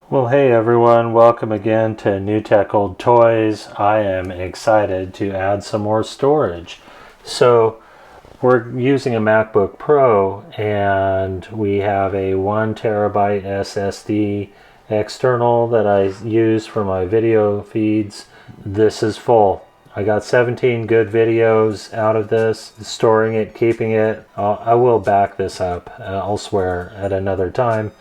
Well, hey everyone, welcome again to New Tech Old Toys. I am excited to add some more storage. So we're using a MacBook Pro and we have a 1 terabyte SSD external that I use for my video feeds. This is full. I got 17 good videos out of this, storing it, keeping it. I will back this up elsewhere at another time.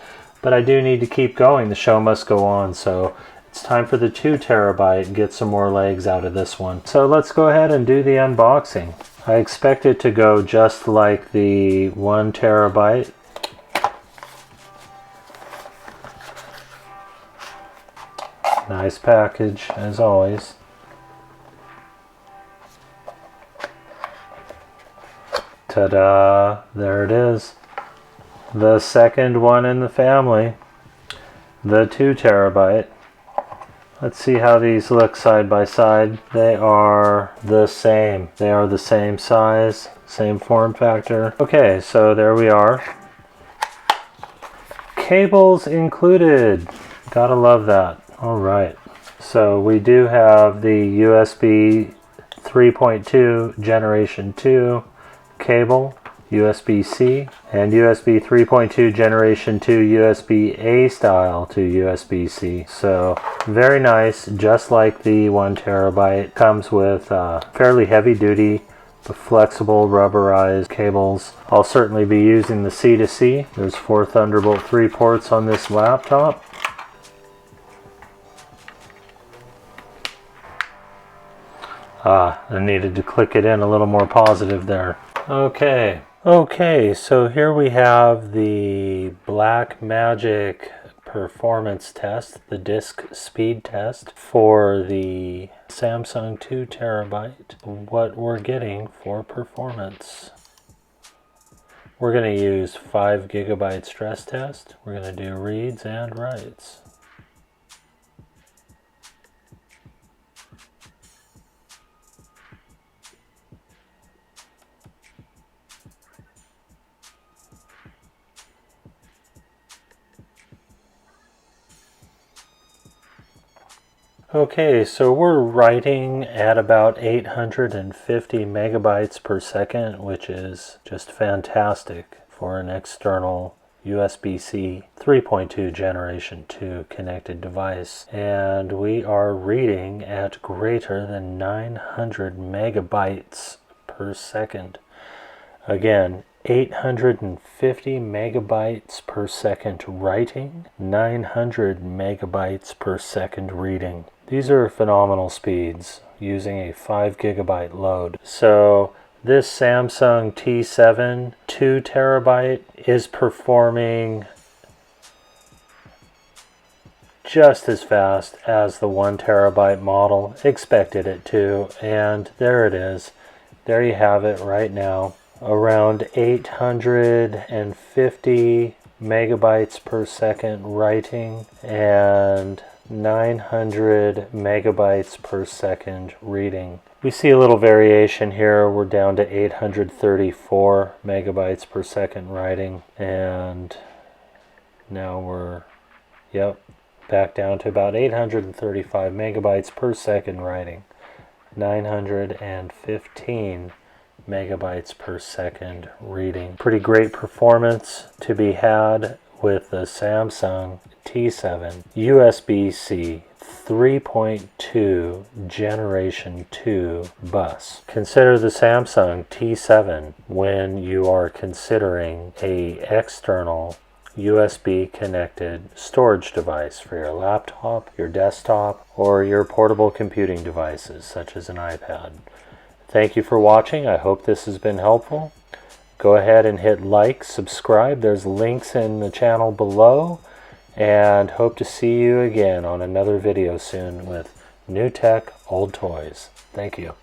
But I do need to keep going. The show must go on. So it's time for the 2 terabyte and get some more legs out of this one. So let's go ahead and do the unboxing. I expect it to go just like the 1 terabyte. Nice package as always. Ta-da! There it is. The second one in the family, the 2 terabyte. Let's see how these look side by side. They are the same. They are the same size, same form factor. Okay, so there we are. Cables included. Gotta love that. All right. So we do have the USB 3.2 Generation 2 cable. USB-C and USB 3.2 Generation 2 USB-A style to USB-C. So very nice, just like the 1 terabyte. Comes with fairly heavy duty but flexible rubberized cables. I'll certainly be using the C to C. There's 4 Thunderbolt 3 ports on this laptop. I needed to click it in a little more positive there. Okay, so here we have the Blackmagic performance test, the disk speed test for the Samsung 2 terabyte. What we're getting for performance. We're going to use 5 gigabyte stress test. We're going to do reads and writes. Okay, so we're writing at about 850 megabytes per second, which is just fantastic for an external USB-C 3.2 Generation 2 connected device. And we are reading at greater than 900 megabytes per second. Again, 850 megabytes per second writing, 900 megabytes per second reading. These are phenomenal speeds using a 5 gigabyte load. So this Samsung T7 2 terabyte is performing just as fast as the 1 terabyte model. Expected it to, and there it is. There you have it right now. Around 850 megabytes per second writing and 900 megabytes per second reading. We see a little variation here. We're down to 834 megabytes per second writing, and now we're back down to about 835 megabytes per second writing, 915 megabytes per second reading. Pretty great performance to be had with the Samsung T7 USB-C 3.2 Generation 2 bus. Consider the Samsung T7 when you are considering an external USB connected storage device for your laptop, your desktop, or your portable computing devices such as an iPad. Thank you for watching. I hope this has been helpful. Go ahead and hit like, subscribe. There's links in the channel below. And hope to see you again on another video soon with New Tech Old Toys. Thank you.